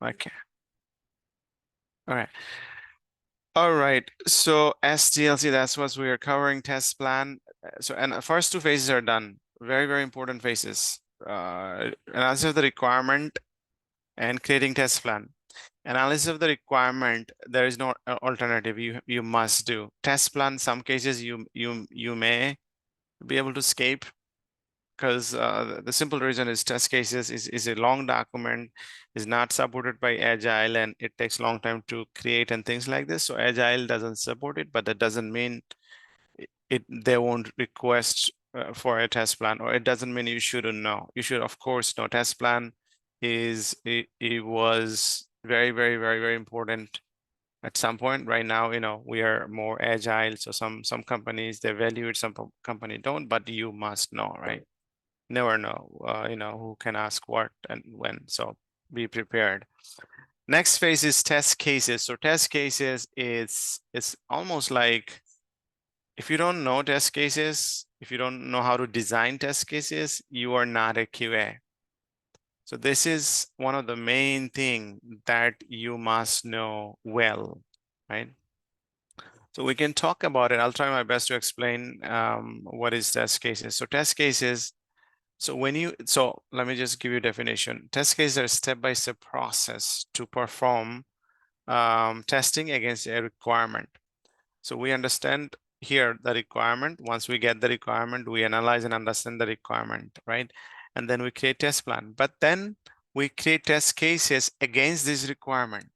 Okay. All right. All right. So STLC, that's what we are covering. Test plan. So, and the first two phases are done. Very, very important phases. Analysis of the requirement and creating test plan. Analysis of the requirement, there is no alternative. You must do test plan. Some cases you may be able to escape, because the simple reason is test cases is a long document, is not supported by Agile, and it takes a long time to create and things like this. So Agile doesn't support it, but that doesn't mean they won't request for a test plan, or it doesn't mean you shouldn't know. You should, of course, know. Test plan it was very, very, very, very important at some point. Right now, we are more agile, so some companies they value it, some company don't, but you must know, right? Never know, who can ask what and when, so be prepared. Next phase is test cases. So test cases it's almost like, if you don't know test cases, if you don't know how to design test cases, you are not a QA. So this is one of the main thing that you must know well, right? So we can talk about it. I'll try my best to explain what is test cases. So test cases, so let me just give you a definition. Test cases are a step-by-step process to perform testing against a requirement. So we understand here the requirement. Once we get the requirement, we analyze and understand the requirement, right? And then we create test plan. But then we create test cases against this requirement.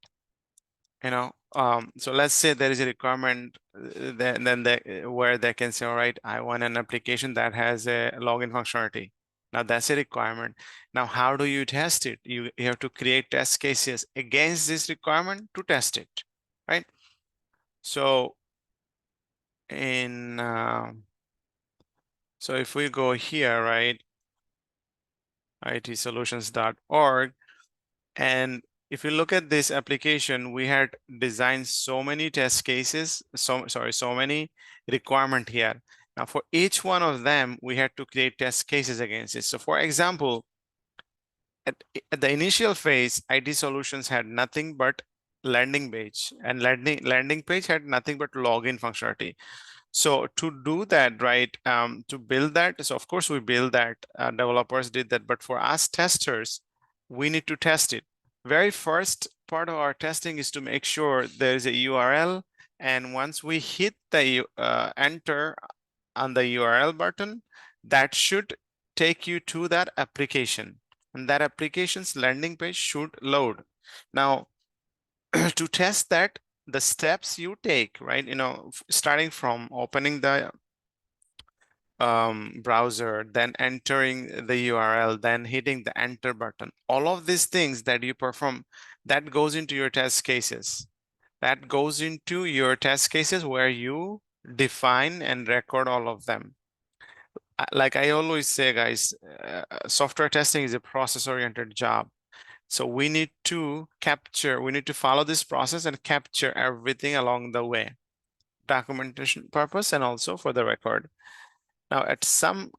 So let's say there is a requirement where they can say, all right, I want an application that has a login functionality. Now that's a requirement. Now, how do you test it? You have to create test cases against this requirement to test it, right? So so if we go here, right, itsolutions.org, and if you look at this application, we had designed so many test cases, so many requirement here. Now for each one of them, we had to create test cases against it. So for example, at the initial phase, IT Solutions had nothing but landing page, and landing page had nothing but login functionality. So to do that, right, to build that, so of course we build that, developers did that, but for us testers, we need to test it. Very first part of our testing is to make sure there is a URL, and once we hit the enter on the URL button, that should take you to that application, and that application's landing page should load. Now, to test that, the steps you take, right, starting from opening the browser, then entering the URL, then hitting the enter button, all of these things that you perform, that goes into your test cases. That goes into your test cases where you define and record all of them. Like I always say, guys, software testing is a process-oriented job. So we need to follow this process and capture everything along the way, documentation purpose and also for the record. Now, at some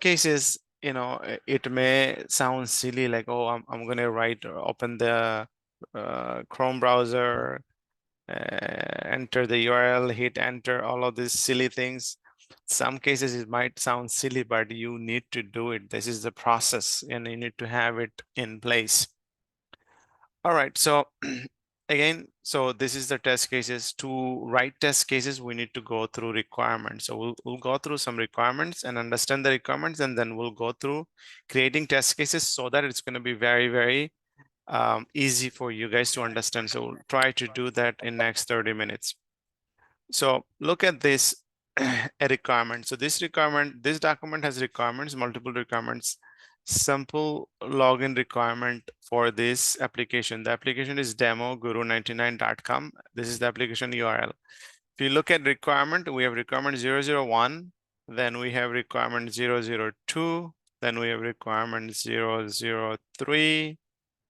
cases, it may sound silly, like, oh, I'm going to open the Chrome browser, enter the URL, hit enter, all of these silly things. Some cases it might sound silly, but you need to do it. This is the process, and you need to have it in place. All right, so again, so this is the test cases. To write test cases, we need to go through requirements. So we'll go through some requirements and understand the requirements, and then we'll go through creating test cases so that it's going to be very, very easy for you guys to understand. So we'll try to do that in next 30 minutes. So look at this a requirement. So this document has requirements, multiple requirements. Simple login requirement for this application. The application is demoguru99.com. This is the application URL. If you look at requirement, we have requirement 001, then we have requirement 002, then we have requirement 003,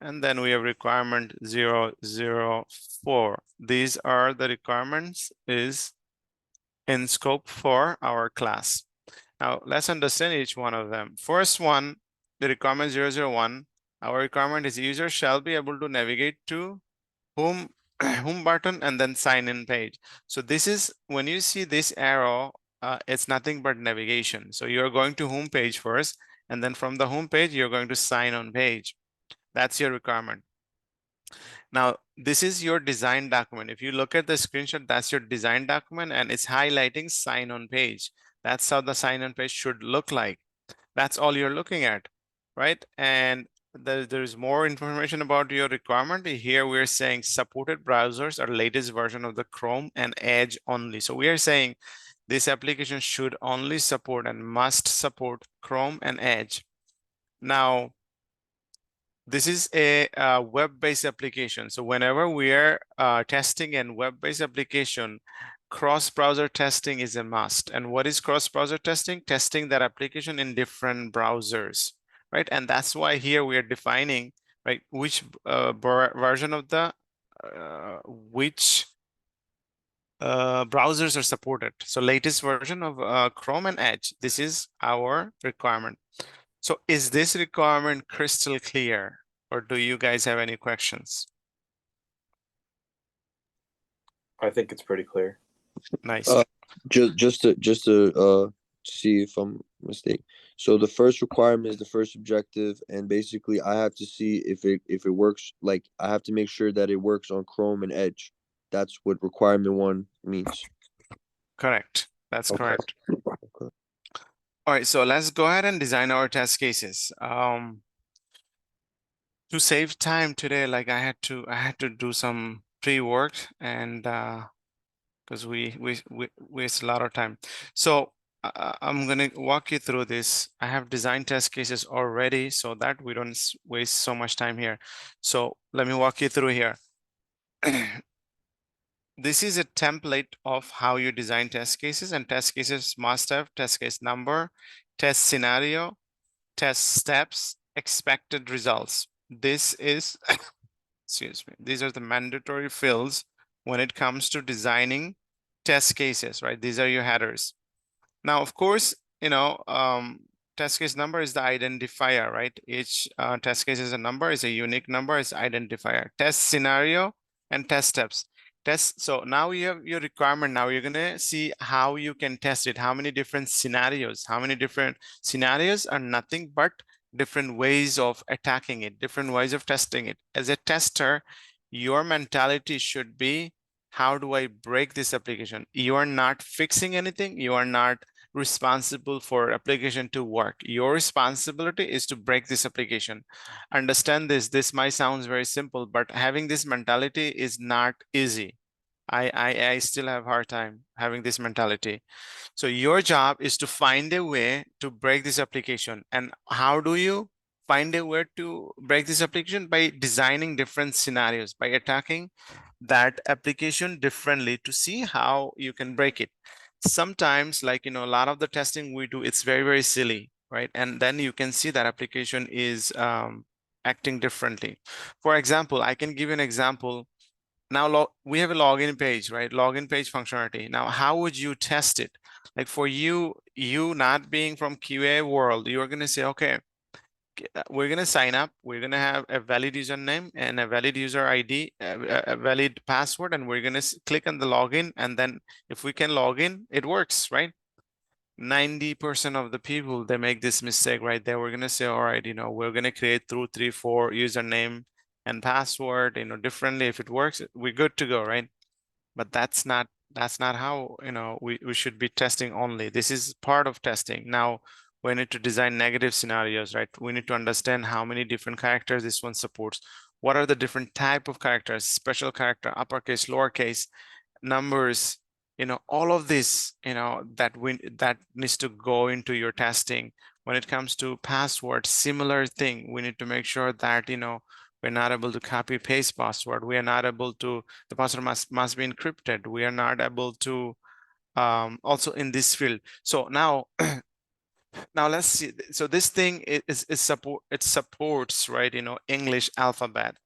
and then we have requirement 004. These are the requirements is in scope for our class. Now let's understand each one of them. First one, the requirement 001, Our requirement is user shall be able to navigate to home home button and then sign in page. So this is when you see this arrow, it's nothing but navigation. So you're going to home page first, and then from the home page, you're going to sign on page. That's your requirement. Now, this is your design document. If you look at the screenshot, that's your design document, and it's highlighting sign on page. That's how the sign on page should look like. That's all you're looking at, right? And there's more information about your requirement. Here we're saying supported browsers are latest version of the Chrome and Edge only. So we are saying this application should only support and must support Chrome and Edge. Now, this is a web-based application. So whenever we are testing a web-based application, cross-browser testing is a must. And what is cross-browser testing? Testing that application in different browsers, right? And that's why here we are defining, right, which version of the browsers are supported. So latest version of Chrome and Edge. This is our requirement. So is this requirement crystal clear, or do you guys have any questions? I think it's pretty clear. Nice. Just to see if I'm mistaken. So the first requirement is the first objective, and basically I have to see if it works. Like I have to make sure that it works on Chrome and Edge. That's what requirement 1 means. Correct. That's Okay. correct. Okay. All right, so let's go ahead and design our test cases. To save time today, like I had to do some pre-work, and because we waste a lot of time. So I'm gonna walk you through this. I have designed test cases already so that we don't waste so much time here. So let me walk you through here. This is a template of how you design test cases, and test cases must have test case number, test scenario, test steps, expected results. This is, excuse me, these are the mandatory fields when it comes to designing test cases, right? These are your headers. Now, of course, you know, test case number is the identifier, right? Each test case is a number, is a unique number, is identifier. Test scenario and test steps. So now you have your requirement. Now you're gonna see how you can test it. How many different scenarios? How many different scenarios are nothing but different ways of attacking it, different ways of testing it. As a tester, your mentality should be, how do I break this application? You are not fixing anything. You are not responsible for application to work. Your responsibility is to break this application. Understand this. This might sound very simple, but having this mentality is not easy. I still have a hard time having this mentality. So your job is to find a way to break this application. And how do you find a way to break this application? By designing different scenarios, by attacking that application differently to see how you can break it. Sometimes, like, you know, a lot of the testing we do, it's very, very silly, right? And then you can see that application is acting differently. For example, I can give you an example. Now we have a login page, right? Login page functionality. Now, how would you test it? Like for you not being from QA world, you're going to say, okay, we're going to sign up. We're going to have a valid username and a valid user ID, a valid password, and we're going to click on the login. And then if we can log in, it works, right? 90% of the people, they make this mistake right there. We're going to say, all right, you know, we're going to create 2, 3, 4 username and password, you know, differently. If it works, we're good to go, right? But that's not how, you know, we should be testing only. This is part of testing. Now we need to design negative scenarios, right? We need to understand how many different characters this one supports. What are the different type of characters, special character, uppercase, lowercase, numbers, you know, all of this, you know, that needs to go into your testing. When it comes to password, similar thing. We need to make sure that, you know, we're not able to copy paste password. We are not able to, the password must be encrypted. We are not able to also in this field. So now now let's see. So this thing is support, it supports, right, you know, English alphabet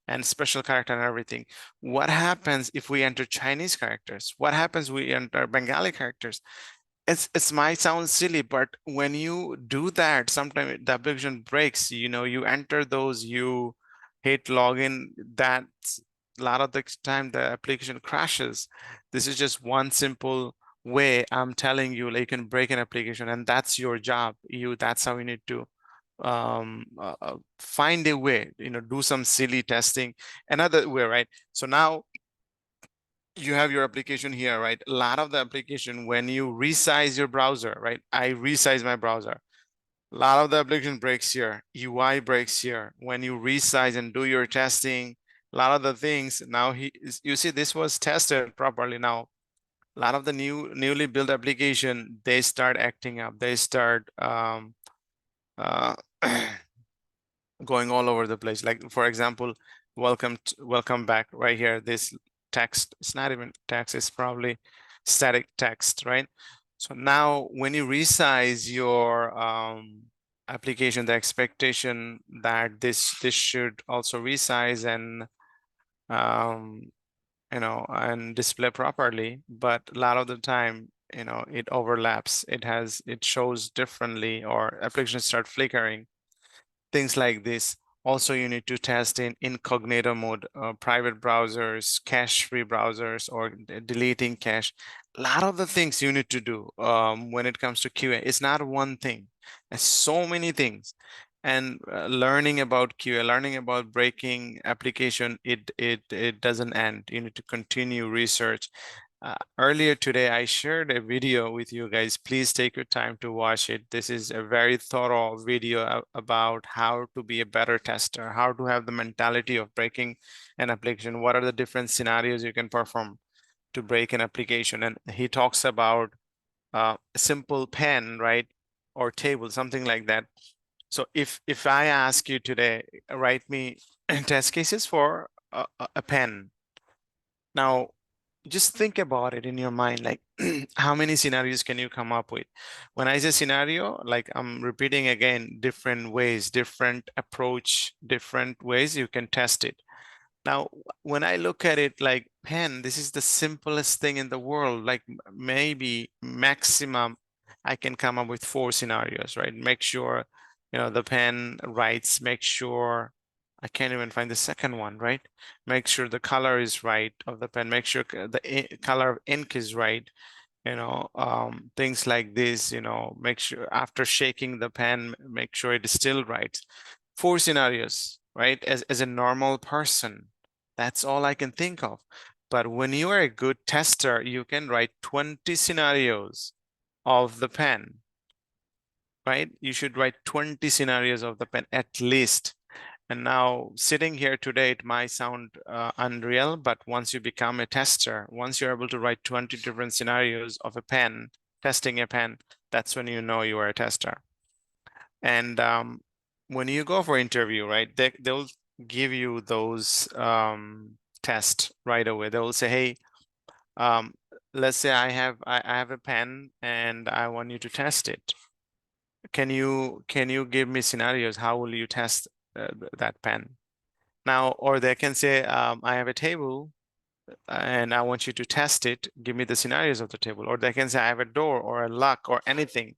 and special character and everything. What happens if we enter Chinese characters? What happens we enter Bengali characters? It's might sound silly, but when you do that, sometimes the application breaks. You know, you enter those, you hit login, that's a lot of the time the application crashes. This is just one simple way I'm telling you, like, you can break an application, and that's your job. That's how you need to find a way, you know, do some silly testing. Another way, right? So now you have your application here, right? A lot of the application, when you resize your browser, right? I resize my browser. A lot of the application breaks here. UI breaks here. When you resize and do your testing, a lot of the things now you see this was tested properly. Now, a lot of the newly built application, they start acting up. They start uh, going all over the place. Like, for example, welcome back right here. This text, it's not even text, it's probably static text, right? So now when you resize your application, the expectation that this should also resize and you know, and display properly, but a lot of the time, you know, it overlaps. It shows differently, or applications start flickering, things like this. Also, you need to test in incognito mode, private browsers, cache-free browsers, or deleting cache. A lot of the things you need to do when it comes to QA. It's not one thing. There's so many things. And learning about QA, learning about breaking application, it doesn't end. You need to continue research. Earlier today, I shared a video with you guys. Please take your time to watch it. This is a very thorough video about how to be a better tester, how to have the mentality of breaking an application. What are the different scenarios you can perform to break an application? And he talks about a simple pen, right? Or table, something like that. So if I ask you today, write me test cases for a pen. Now, just think about it in your mind, like how many scenarios can you come up with? When I say scenario, like I'm repeating again, different ways, different approach, different ways you can test it. Now, when I look at it like pen, this is the simplest thing in the world. Like maybe maximum, I can come up with 4 scenarios, right? Make sure, you know, the pen writes, make sure, I can't even find the second one, right? Make sure the color is right of the pen, make sure the color of ink is right, you know, things like this, you know, make sure after shaking the pen, make sure it is still right. 4 scenarios, right? As a normal person, that's all I can think of. But when you are a good tester, you can write 20 scenarios of the pen, right? You should write 20 scenarios of the pen at least. And now sitting here today, it might sound unreal, but once you become a tester, once you're able to write 20 different scenarios of a pen, testing a pen, that's when you know you are a tester. And when you go for interview, right, they'll give you those tests right away. They will say, hey, let's say I have a pen and I want you to test it. Can you give me scenarios? How will you test that pen? Now, or they can say, I have a table and I want you to test it. Give me the scenarios of the table. Or they can say, I have a door or a lock or anything.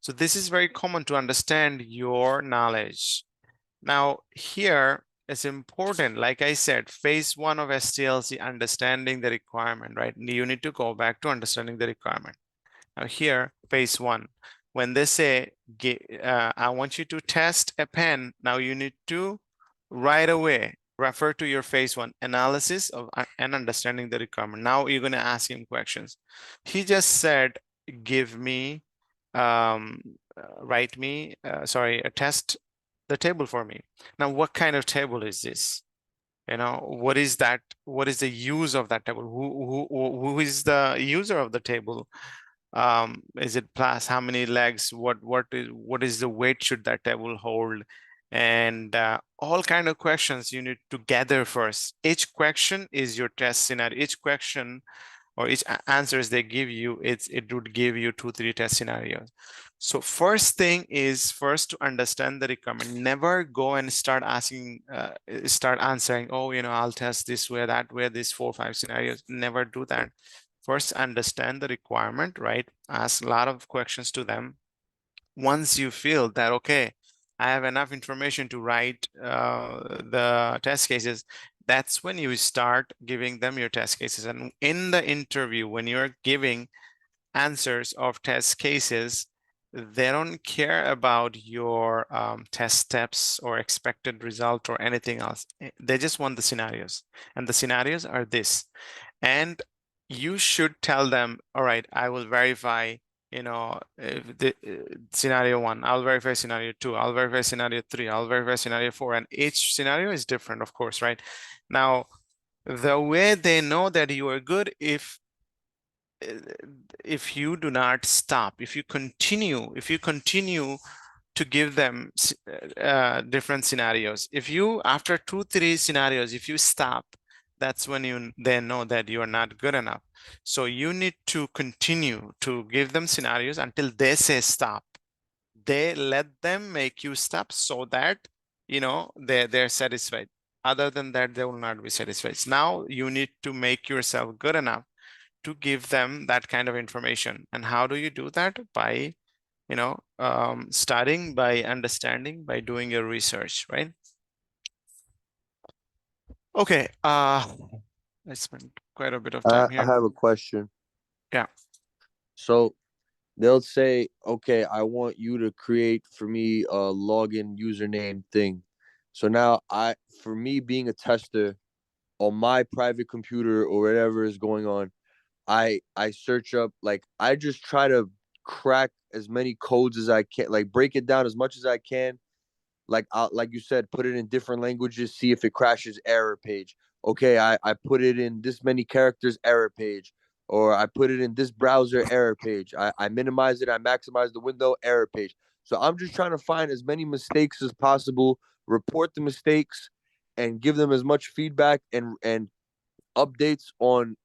So this is very common to understand your knowledge. Now, here it's important, like I said, phase 1 of STLC, understanding the requirement, right? You need to go back to understanding the requirement. Now here, phase 1, when they say, I want you to test a pen, now you need to right away refer to your phase 1 analysis of and understanding the requirement. Now you're going to ask him questions. He just said, give me, write me, test the table for me. Now, what kind of table is this? You know, what is that? What is the use of that table? Who is the user of the table? Is it plus how many legs? What is the weight should that table hold? And all kind of questions you need to gather first. Each question is your test scenario. Each question or each answers they give you, it would give you 2-3 test scenarios. So first thing is first to understand the requirement. Never go and start asking, start answering, oh, you know, I'll test this way, that way, these 4-5 scenarios. Never do that. first understand the requirement, right? Ask a lot of questions to them. Once you feel that, okay, I have enough information to write the test cases, that's when you start giving them your test cases. And in the interview, when you're giving answers of test cases, they don't care about your test steps or expected result or anything else. They just want the scenarios. And the scenarios are this. And you should tell them, all right, I will verify, if the scenario 1, I'll verify scenario 2, I'll verify scenario 3, I'll verify scenario 4, and each scenario is different, of course, right? Now, the way they know that you are good, if you do not stop, if you continue to give them different scenarios, if you, after 2-3 scenarios, if you stop, that's when they know that you are not good enough. So you need to continue to give them scenarios until they say stop. They let them make you stop so that they're satisfied. Other than that, they will not be satisfied. So now you need to make yourself good enough to give them that kind of information. And how do you do that? By studying, by understanding, by doing your research, right? Okay, I spent quite a bit of time I here. have a question. Yeah. So they'll say, okay, I want you to create for me a login username thing. So now for me being a tester on my private computer or whatever is going on, I search up, like, I just try to crack as many codes as I can, like break it down as much as I can. Like you said, put it in different languages, see if it crashes, error page. Okay, I put it in this many characters, error page. Or I put it in this browser, error page. I minimize it, I maximize the window, error page. So I'm just trying to find as many mistakes as possible, report the mistakes, and give them as much feedback and updates on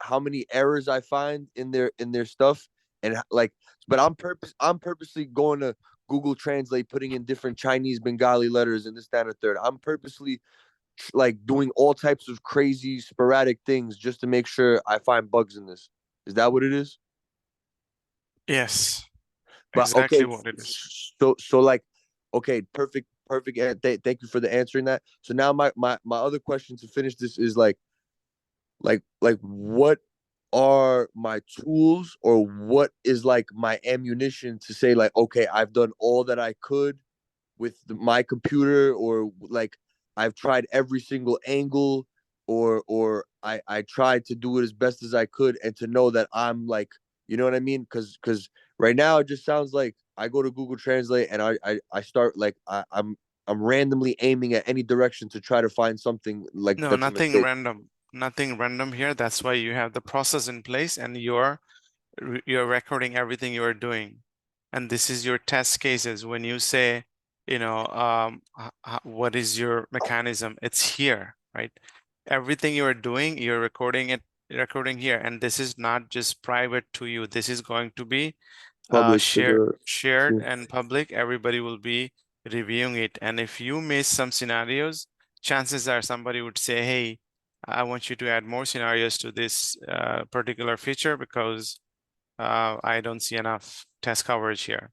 how many errors I find in their stuff. And like, but I'm purposely going to Google Translate, putting in different Chinese Bengali letters and this, that, and the third. I'm purposely like doing all types of crazy sporadic things just to make sure I find bugs in this. Is that what it is? Yes, But exactly okay, what it is. so like, okay, perfect. Thank you for the answering that. So now my other question to finish this is like what are my tools, or what is like my ammunition to say like, okay, I've done all that I could with my computer, or like I've tried every single angle, or I tried to do it as best as I could, and to know that I'm like, you know what I mean? Because right now it just sounds like I go to Google Translate and I start like I'm randomly aiming at any direction to try to find something like No, that's a mistake. nothing random here. That's why you have the process in place, and you're recording everything you are doing. And this is your test cases. When you say, what is your mechanism? It's here, right? Everything you are doing, you're recording here. And this is not just private to you. This is going to be Public to shared the and public. Everybody will be reviewing it. And if you miss some scenarios, chances are somebody would say, hey, I want you to add more scenarios to this particular feature because I don't see enough test coverage here.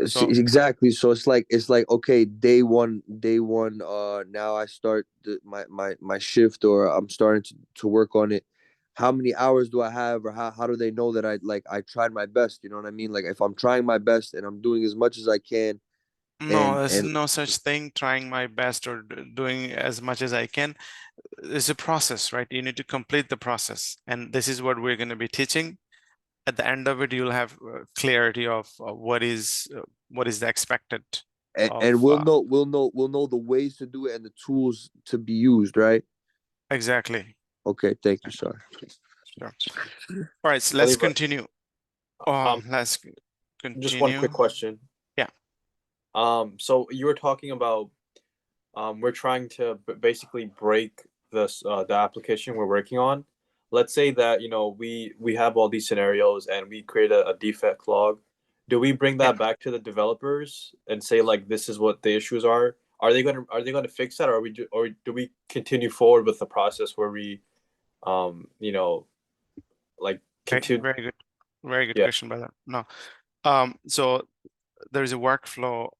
So exactly. So it's like okay, day one, now I start my shift, or I'm starting to work on it. How many hours do I have, or how do they know that I tried my best? You know what I mean? Like, if I'm trying my best and I'm doing as much as I can, no, and there's and no such thing, trying my best or doing as much as I can. It's a process, right? You need to complete the process. And this is what we're going to be teaching. At the end of it, you'll have clarity of what is the expected of and we'll know the ways to do it and the tools to be used, right? exactly. Okay, thank you, sir. Sure. All right, so I let's leave continue. Let's just one quick continue. question. Yeah. So you were talking about we're trying to basically break the application we're working on. Let's say that we have all these scenarios and we create a defect log. Do we bring Yeah. that back to the developers and say like this is what the issues are? Are they gonna fix that, or do we continue forward with the process where we like Very good. Very good Yeah. question, brother. No. So there's a workflow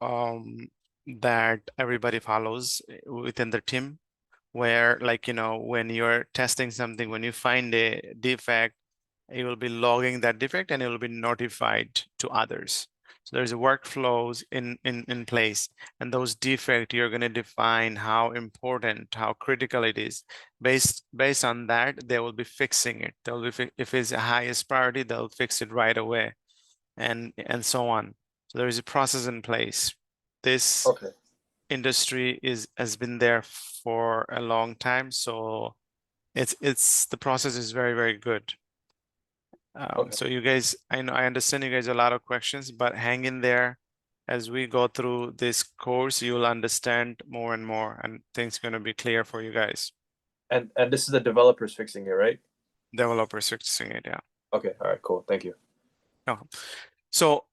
that everybody follows within the team where, like, when you're testing something, when you find a defect, you will be logging that defect and it will be notified to others. So there's workflows in place, and those defects you're going to define how important, how critical it is. Based on that, they will be fixing it. They'll be if it's the highest priority, they'll fix it right away, and so on. So there is a process in place. This Okay. industry has been there for a long time, so the process is very, very good. Okay. So you guys, I understand you guys have a lot of questions, but hang in there. As we go through this course, you'll understand more and more, and things are going to be clear for you guys. And this is the developers fixing it, right? Developers fixing it, yeah. Okay. All right. Cool. Thank you. Oh. So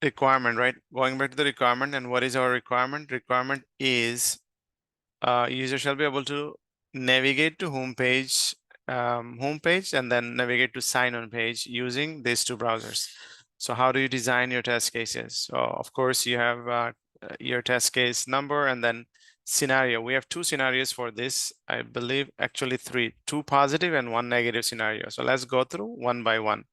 requirement, right? Going back to the requirement, and what is our requirement? Requirement is user shall be able to navigate to homepage and then navigate to sign-on page using these two browsers. So how do you design your test cases? So of course you have your test case number and then scenario. We have two scenarios for this. I believe actually three, two positive and one negative scenario. So let's go through one by one.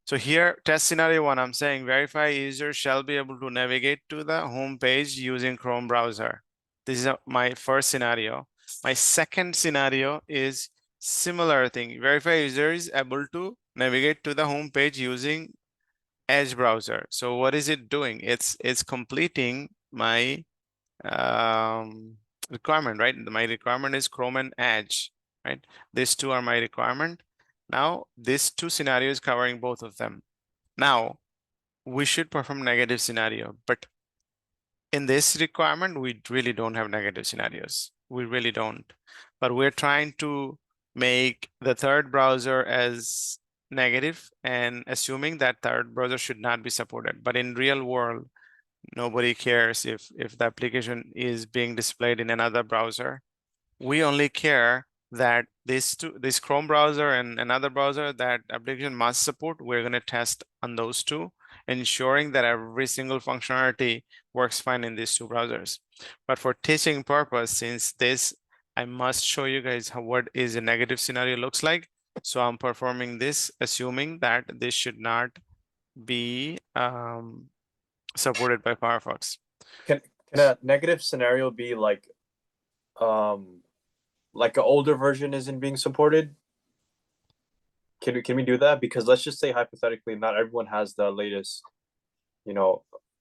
So here, test scenario one, I'm saying verify user shall be able to navigate to the home page using Chrome browser. This is my first scenario. My second scenario is similar thing. Verify user is able to navigate to the home page using Edge browser. So what is it doing? It's completing my requirement, right? My requirement is Chrome and Edge, right? These two are my requirement. Now, these two scenarios covering both of them. Now, we should perform negative scenario, but in this requirement, we really don't have negative scenarios. We really don't. But we're trying to make the third browser as negative and assuming that third browser should not be supported. But in real world, nobody cares if the application is being displayed in another browser. We only care that this Chrome browser and another browser that application must support, we're going to test on those two, ensuring that every single functionality works fine in these two browsers. But for teaching purpose, since this, I must show you guys what is a negative scenario looks like. So I'm performing this, assuming that this should not be supported by Firefox. Can a negative scenario be like an older version isn't being supported? Can we do that? Because let's just say hypothetically, not everyone has the latest,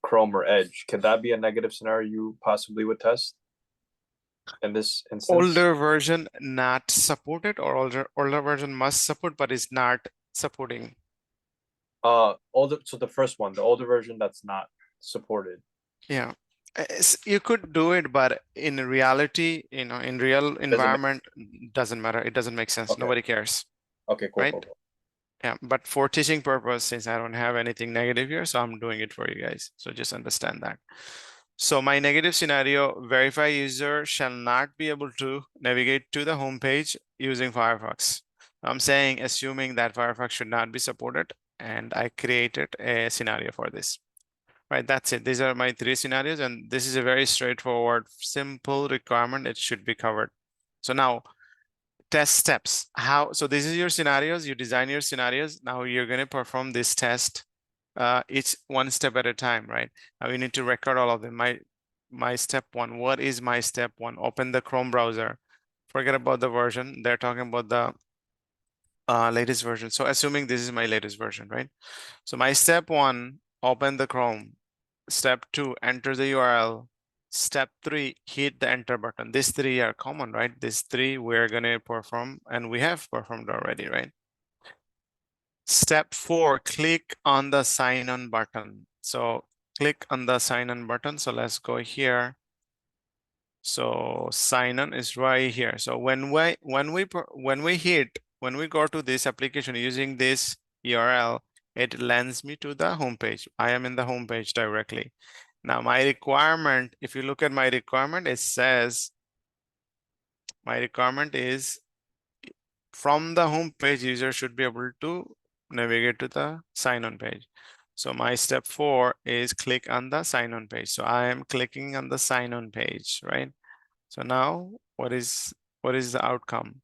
Chrome or Edge. Could that be a negative scenario you possibly would test in this instance? Older version not supported, or older version must support but is not supporting? So the first one, the older version that's not supported. Yeah, you could do it, but in reality, in real environment, doesn't matter. It doesn't make sense. Okay. Nobody cares. Okay, cool, Right? cool. Yeah, but for teaching purpose, since I don't have anything negative here, so I'm doing it for you guys. So just understand that. So my negative scenario, verify user shall not be able to navigate to the home page using Firefox. I'm saying assuming that Firefox should not be supported, and I created a scenario for this. Right, that's it. These are my three scenarios, and this is a very straightforward, simple requirement. It should be covered. So now, test steps. So this is your scenarios. You design your scenarios. Now you're going to perform this test each one step at a time, right? Now you need to record all of them. My step one, what is my step one? Open the Chrome browser. Forget about the version. They're talking about the latest version. So assuming this is my latest version, right? So my step one, open the Chrome. Step two, enter the URL. Step three, hit the enter button. These three are common, right? These three we're gonna perform, and we have performed already, right? Step four, click on the sign on button. So click on the sign on button. So let's go here. So sign on is right here. So when we go to this application using this URL, it lands me to the home page. I am in the home page directly. Now my requirement, if you look at my requirement, it says my requirement is from the home page, user should be able to navigate to the sign-on page. So my step 4 is click on the sign-on page. So I am clicking on the sign-on page, right? So now what is the outcome?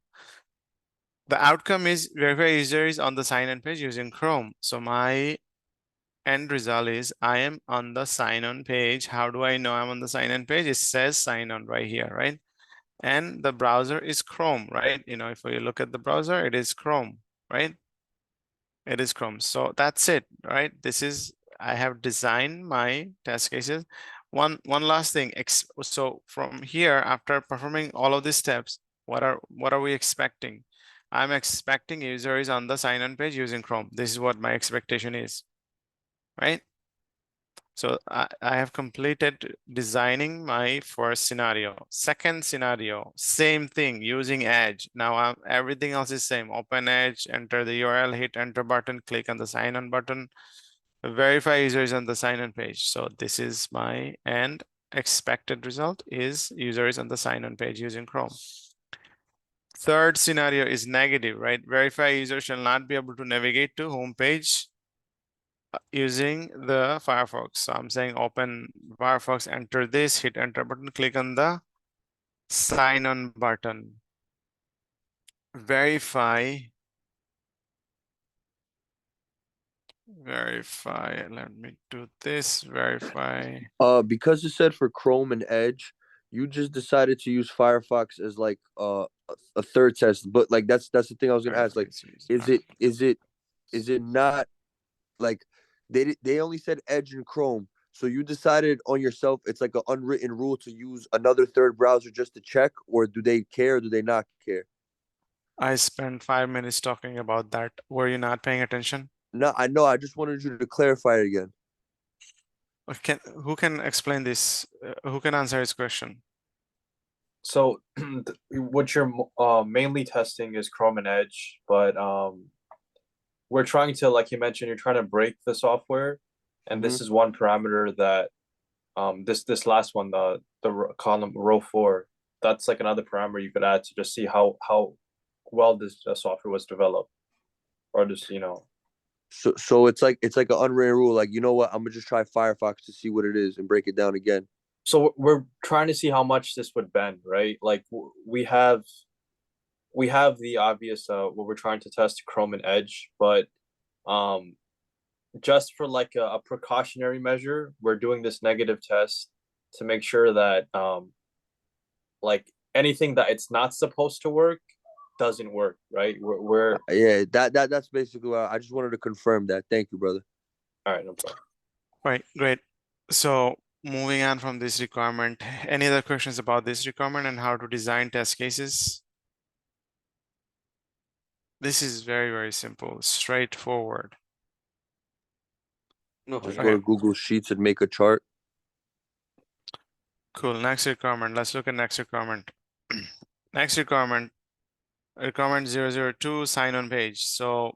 The outcome is verify user is on the sign-in page using Chrome. So my end result is I am on the sign-on page. How do I know I'm on the sign-in page? It says sign on right here, right? And the browser is Chrome, right? You know, if you look at the browser, it is Chrome, right? It is Chrome. So that's it, right? This is, I have designed my test cases. One last thing. So from here, after performing all of these steps, what are we expecting? I'm expecting user is on the sign-in page using Chrome. This is what my expectation is, right? So I have completed designing my first scenario. Second scenario, same thing using Edge. Now everything else is same. Open Edge, enter the URL, hit enter button, click on the sign on button, verify user is on the sign in page. So this is my end expected result is user is on the sign on page using Chrome. Third scenario is negative, right? Verify user shall not be able to navigate to home page using the Firefox. So I'm saying open Firefox, enter this, hit enter button, click on the sign on button. Verify, let me do this, verify. Because it said for Chrome and Edge, you just decided to use Firefox as like a third test, but like that's the thing I was gonna ask. Like, is it not like they only said Edge and Chrome, so you decided on yourself it's like an unwritten rule to use another third browser just to check, or do they care or do they not care? I spent 5 minutes talking about that. Were you not paying attention? No, I know. I just wanted you to clarify it again. Who can explain this? Who can answer his question? So what you're mainly testing is Chrome and Edge, but we're trying to, like you mentioned, you're trying to break the software, and this is one parameter that this last one, the column row 4, that's like another parameter you could add to just see how well this software was developed, or just So it's like an unwritten rule. Like, you know what? I'm gonna just try Firefox to see what it is and break it down again. So we're trying to see how much this would bend, right? Like we have the obvious what we're trying to test, Chrome and Edge, but just for like a precautionary measure, we're doing this negative test to make sure that like anything that it's not supposed to work doesn't work, right? We're Yeah, that's basically what I just wanted to confirm that. Thank you, brother. all right, no problem. Right, great. So moving on from this requirement, any other questions about this requirement and how to design test cases? This is very, very simple, straightforward. No, just go to Google Sheets and make a chart. Cool. Next requirement. Let's look at next requirement. Next requirement 002, sign on page. So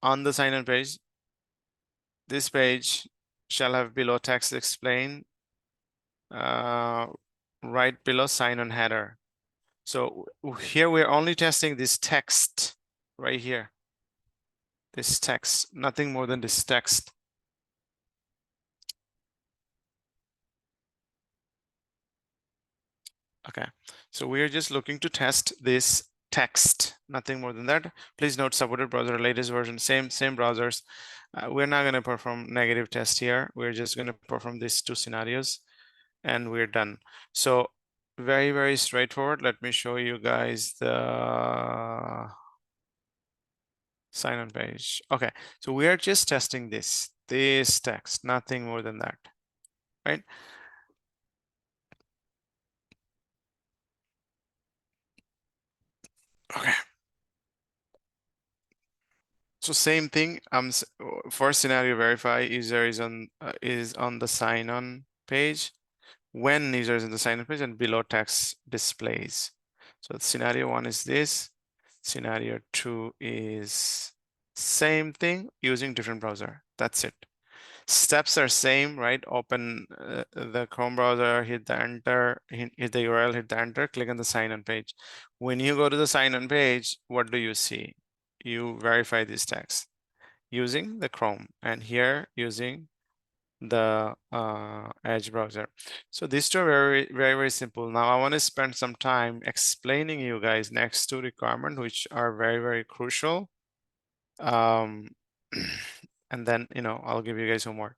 on the sign on page, this page shall have below text explain right below sign on header. So here we're only testing this text right here. This text, nothing more than this text. Okay, so we are just looking to test this text, nothing more than that. Please note supported browser, latest version, same browsers. We're not going to perform negative test here. We're just going to perform these 2 scenarios and we're done. So very, very straightforward. Let me show you guys the sign on page. Okay, so we are just testing this text, nothing more than that, right? Okay. So same thing. First scenario, verify user is on the sign on page when user is in the sign on page and below text displays. So scenario 1 is this. Scenario 2 is same thing using different browser. That's it. Steps are same, right? Open the Chrome browser, hit the enter, hit the URL, hit the enter, click on the sign on page. When you go to the sign on page, what do you see? You verify this text. using the Chrome, and here using the Edge browser. So these two are very simple. Now I want to spend some time explaining you guys next two requirements, which are very crucial. And then I'll give you guys homework.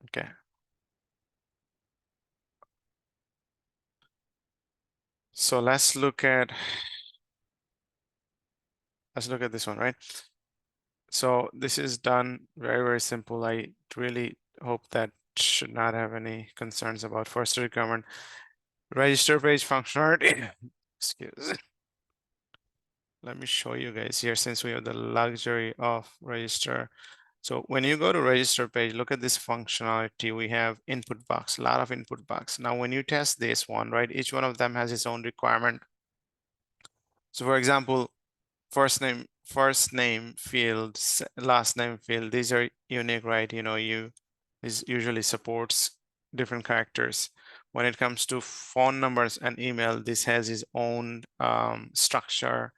Okay. So let's look at this one, right? So this is done very simple. I really hope that should not have any concerns about first requirement. Register page functionality. Excuse. Let me show you guys here, since we have the luxury of register. So when you go to register page, look at this functionality. We have input box, a lot of input box. Now, when you test this one, right, each one of them has its own requirement. So for example, first name field, last name field, these are unique, right? This usually supports different characters. When it comes to phone numbers and email, this has its own structure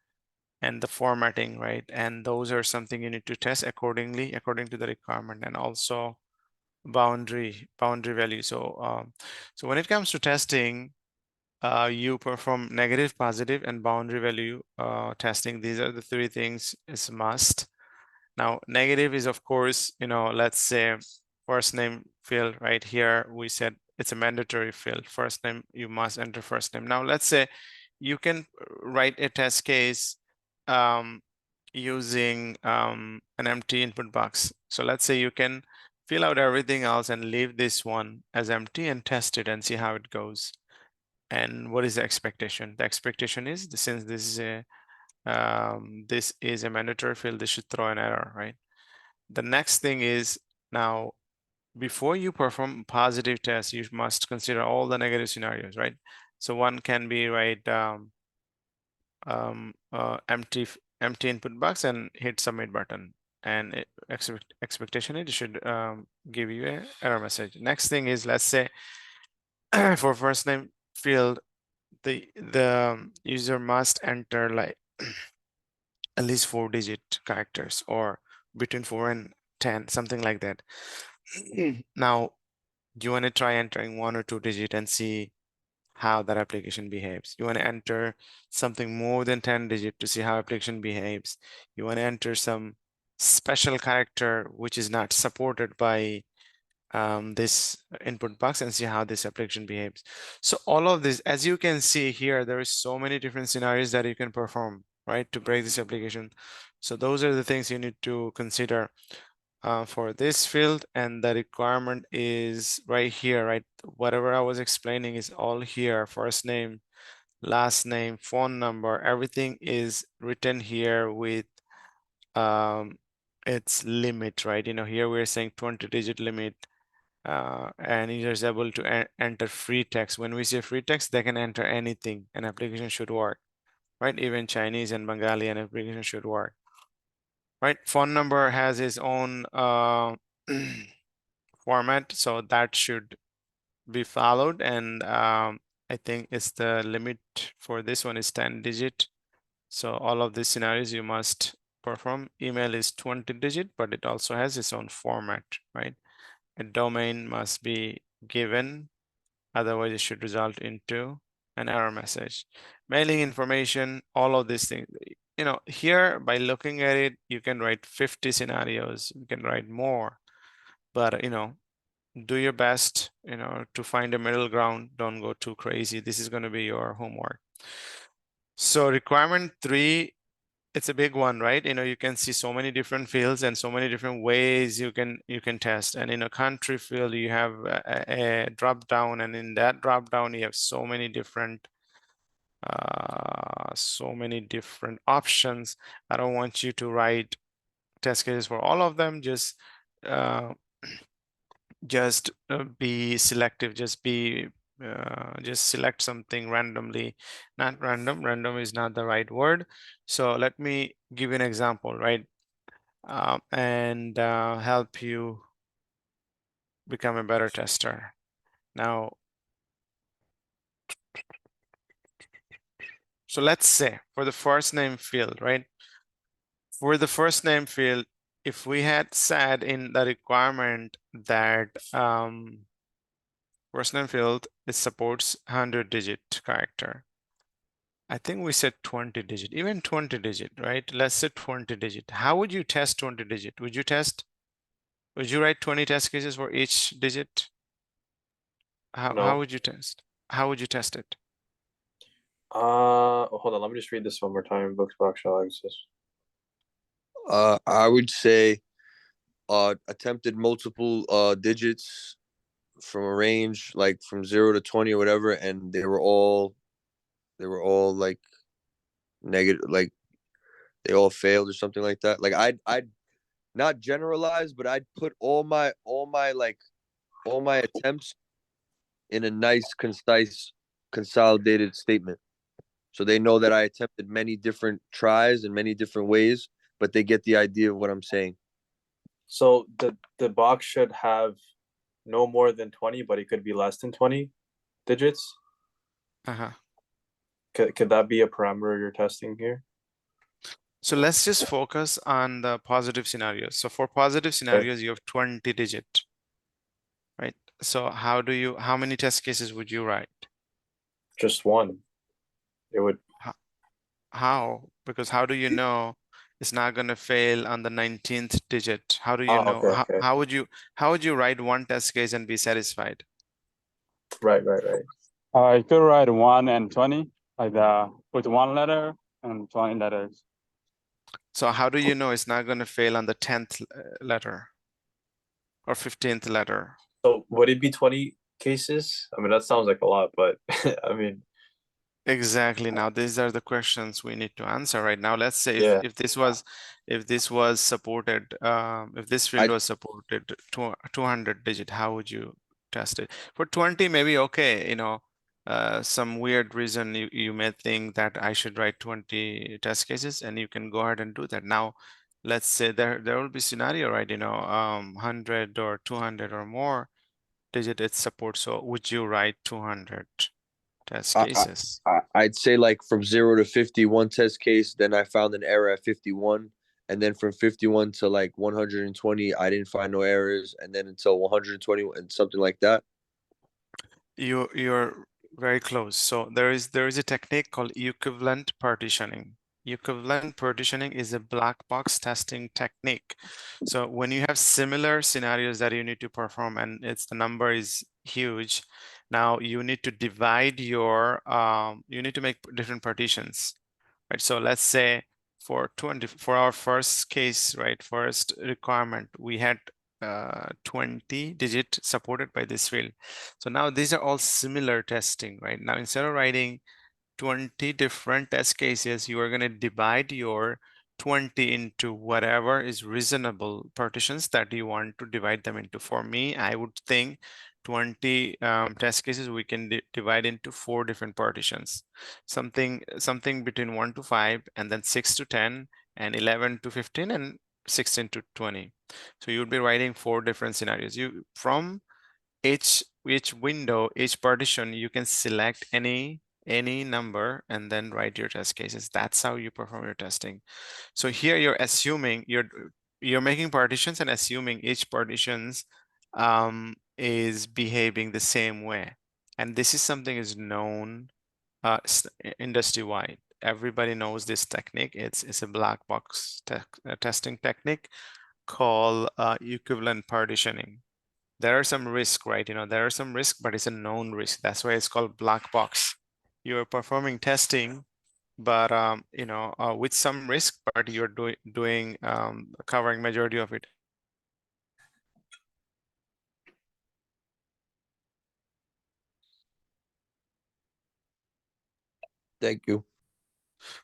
and the formatting, right? And those are something you need to test according to the requirement, and also boundary value. So when it comes to testing, you perform negative, positive, and boundary value testing. These are the three things is must. Now, negative is, of course, let's say first name field right here. We said it's a mandatory field. First name, you must enter first name. Now, let's say you can write a test case using an empty input box. So let's say you can fill out everything else and leave this one as empty and test it and see how it goes. And what is the expectation? The expectation is, since this is a mandatory field, this should throw an error, right? The next thing is, now before you perform positive tests, you must consider all the negative scenarios, right? So one can be, right, empty input box and hit submit button, and expectation it should give you a error message. Next thing is, let's say for first name field, the user must enter like at least 4-digit characters, or between 4 and 10, something like that. Now, do you want to try entering 1 or 2 digit and see how that application behaves? You want to enter something more than 10 digit to see how application behaves. You want to enter some special character which is not supported by this input box and see how this application behaves. So all of this, as you can see here, there is so many different scenarios that you can perform, right, to break this application. So those are the things you need to consider for this field, and the requirement is right here, right? Whatever I was explaining is all here. First name, last name, phone number, everything is written here with its limit, right? Here we're saying 20-digit limit, and user is able to enter free text. When we say free text, they can enter anything. An application should work, right? Even Chinese and Bengali, an application should work, right? Phone number has its own format, so that should be followed. And I think it's the limit for this one is 10-digit. So all of these scenarios you must perform. Email is 20-digit, but it also has its own format, right? A domain must be given, otherwise it should result into an error message. Mailing information, all of these things. Here by looking at it, you can write 50 scenarios, you can write more, but do your best, to find a middle ground. Don't go too crazy. This is going to be your homework. So requirement 3, it's a big one, right? You can see so many different fields and so many different ways you can test. And in a country field, you have a drop down, and in that drop down, you have so many different options. I don't want you to write test cases for all of them. Just be selective. Just select something randomly. Not random. Random is not the right word. So let me give you an example, right? And help you become a better tester. Now, so let's say for the first name field, right? For the first name field, if we had said in the requirement that first name field, it supports 100-digit character. I think we said 20-digit, even 20-digit, right? Let's say 20-digit. How would you test 20-digit? Would you write 20 test cases for each digit? How No. would you test? How would you test it? Hold on. Let me just read this one more time. Books box shall exist. I would say attempted multiple digits from a range like from 0 to 20 or whatever, and they were all like negative, like they all failed or something like that. Like I'd not generalize, but I'd put all my attempts in a nice, concise, consolidated statement. So they know that I attempted many different tries in many different ways, but they get the idea of what I'm saying. So the box should have no more than 20, but it could be less than 20 digits. Uh-huh. Could that be a parameter you're testing here? So let's just focus on the positive scenarios. So for positive scenarios, you have 20-digit, right? So how many test cases would you write? Just one. It would. How? Because how do you know it's not going to fail on the 19th digit? How do you know? Okay, okay. How would you write one test case and be satisfied? Right. I could write 1 and 20, like with 1 letter and 20 letters. So how do you know it's not going to fail on the 10th letter or 15th letter? So would it be 20 cases? I mean, that sounds like a lot, but I mean, Exactly. Now these are the questions we need to answer right now. Let's say yeah. if this was supported, if this field was supported 200-digit, how would you test it? For 20, maybe okay, some weird reason you may think that I should write 20 test cases, and you can go ahead and do that. Now, let's say there will be scenario, right? 100 or 200 or more digit it supports. So would you write 200 test cases? I'd say like from 0 to 50, one test case. Then I found an error at 51. And then from 51 to like 120, I didn't find no errors. And then until 120 and something like that. You're very close. So there is a technique called equivalent partitioning. Equivalent partitioning is a black box testing technique. So when you have similar scenarios that you need to perform and the number is huge, now you need to divide you need to make different partitions, right? So let's say for our first case, right, first requirement, we had 20-digit supported by this field. So now these are all similar testing, right? Now instead of writing 20 different test cases, you are going to divide your 20 into whatever is reasonable partitions that you want to divide them into. For me, I would think 20 test cases we can divide into 4 different partitions, something between 1 to 5, and then 6 to 10, and 11 to 15, and 16 to 20. So you would be writing 4 different scenarios. From each window, each partition, you can select any number and then write your test cases. That's how you perform your testing. So here you're assuming you're making partitions and assuming each partitions is behaving the same way. And this is something is known industry-wide. Everybody knows this technique. It's a black box testing technique called equivalent partitioning. There are some risk, right? There are some risk, but it's a known risk. That's why it's called black box. You're performing testing, but with some risk, but you're doing covering majority of it. Thank you.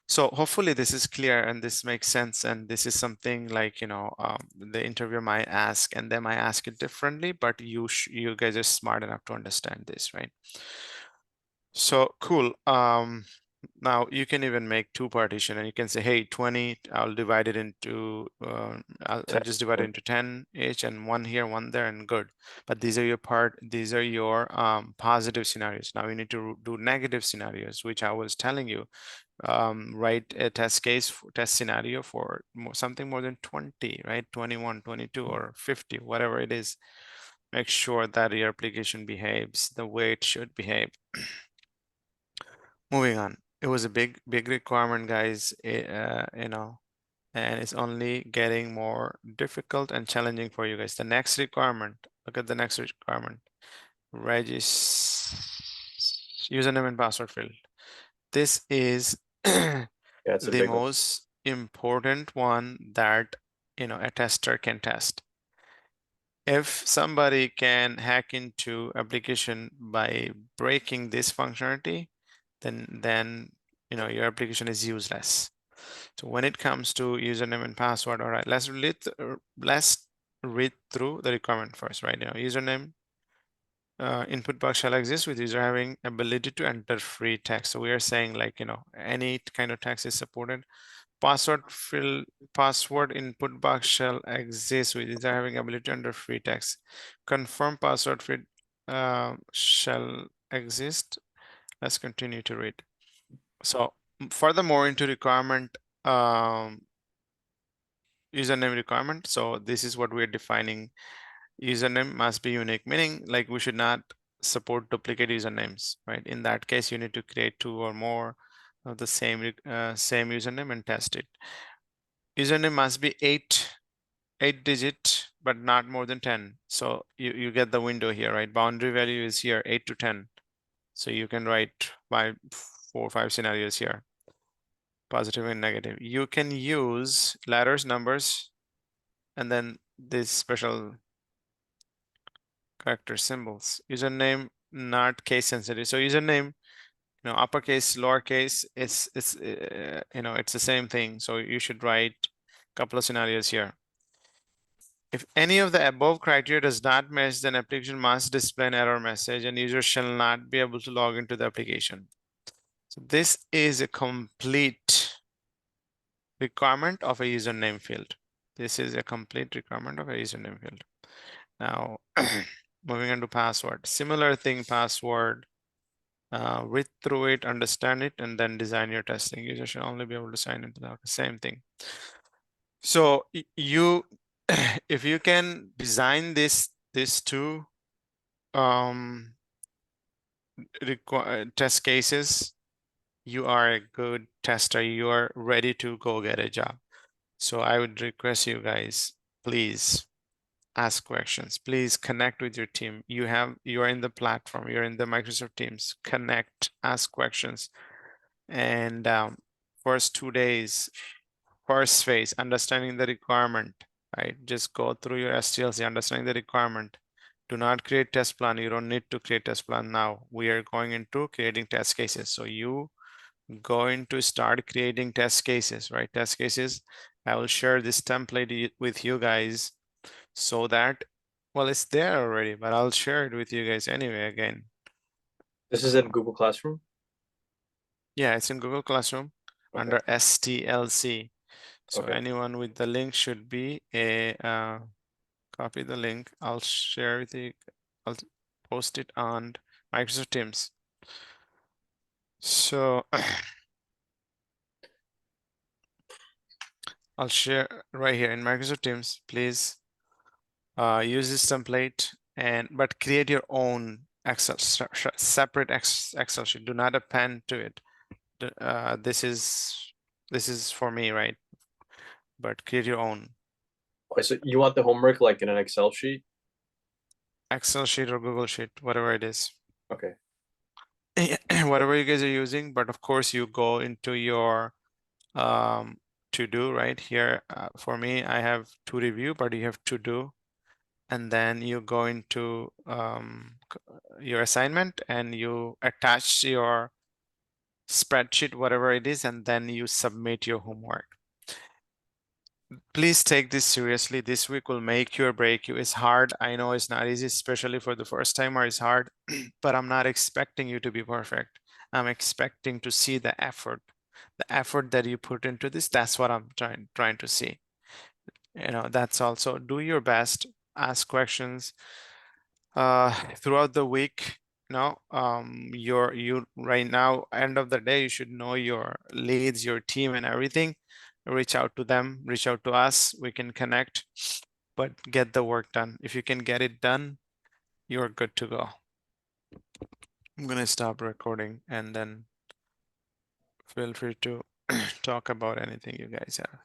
So hopefully this is clear and this makes sense. And this is something like, the interviewer might ask and they might ask it differently, but you guys are smart enough to understand this, right? So cool. Now you can even make 2 partition and you can say, hey, 20, I'll divide it into, I'll just divide it into 10 each, and 1 here, 1 there, and good. But these are your positive scenarios. Now you need to do negative scenarios, which I was telling you. write a test case, test scenario for something more than 20, right? 21, 22, or 50, whatever it is. Make sure that your application behaves the way it should behave. Moving on. It was a big requirement, guys, you know, and it's only getting more difficult and challenging for you guys. The next requirement, look at the next requirement. Username and password field. This is Yeah, it's a the big one. most important one that, you know, a tester can test. If somebody can hack into application by breaking this functionality, then you know your application is useless. So when it comes to username and password, all right, let's read through the requirement first, right? You know, username input box shall exist with user having ability to enter free text. So we are saying, like, you know, any kind of text is supported. Password input box shall exist with user having ability to enter free text. Confirm password field shall exist. Let's continue to read. So furthermore into requirement, username requirement. So this is what we're defining. Username must be unique, meaning like we should not support duplicate usernames, right? In that case, you need to create 2 or more of the same username and test it. Username must be 8 digit, but not more than 10. So you get the window here, right? Boundary value is here, 8 to 10. So you can write 4 or 5 scenarios here, positive and negative. You can use letters, numbers, and then this special character symbols. Username not case sensitive. So username, you know, uppercase, lowercase, it's you know, it's the same thing. So you should write a couple of scenarios here. If any of the above criteria does not match, then application must display an error message and user shall not be able to log into the application. So this is a complete requirement of a username field. This is a complete requirement of a username field. Now, moving on to password. Similar thing, password. Read through it, understand it, and then design your testing. User should only be able to sign into the same thing. So you, if you can design these two test cases, you are a good tester. You are ready to go get a job. So I would request you guys, please ask questions. Please connect with your team. You are in the platform. You're in the Microsoft Teams. Connect, ask questions, and first 2 days, first phase, understanding the requirement. Right, just go through your STLC, understanding the requirement. Do not create test plan. You don't need to create test plan now. We are going into creating test cases. So you going to start creating test cases, right? Test cases. I will share this template with you guys so that, well, it's there already, but I'll share it with you guys anyway again. This is in Google Classroom? Yeah, it's in Google Classroom under STLC. So anyone with the link should be a copy the link. I'll share with you. I'll post it on Microsoft Teams. So I'll share right here in Microsoft Teams. Please use this template but create your own Excel separate Excel sheet. Do not append to it. This is for me, right? But create your own Okay, so you want the homework like in an Excel sheet? Excel sheet or Google sheet, whatever it is. Okay. Whatever you guys are using, but of course you go into your to do right here. For me, I have to review, but you have to do, and then you go into your assignment and you attach your spreadsheet, whatever it is, and then you submit your homework. Please take this seriously. This week will make you or break you. It's hard. I know it's not easy, especially for the first timer. It's hard, but I'm not expecting you to be perfect. I'm expecting to see the effort that you put into this. That's what I'm trying to see. You know, that's also do your best, ask questions throughout the week. No, you right now, end of the day, you should know your leads, your team, and everything. Reach out to them, reach out to us. We can connect, but get the work done. If you can get it done, you're good to go. I'm gonna stop recording and then feel free to talk about anything you guys have.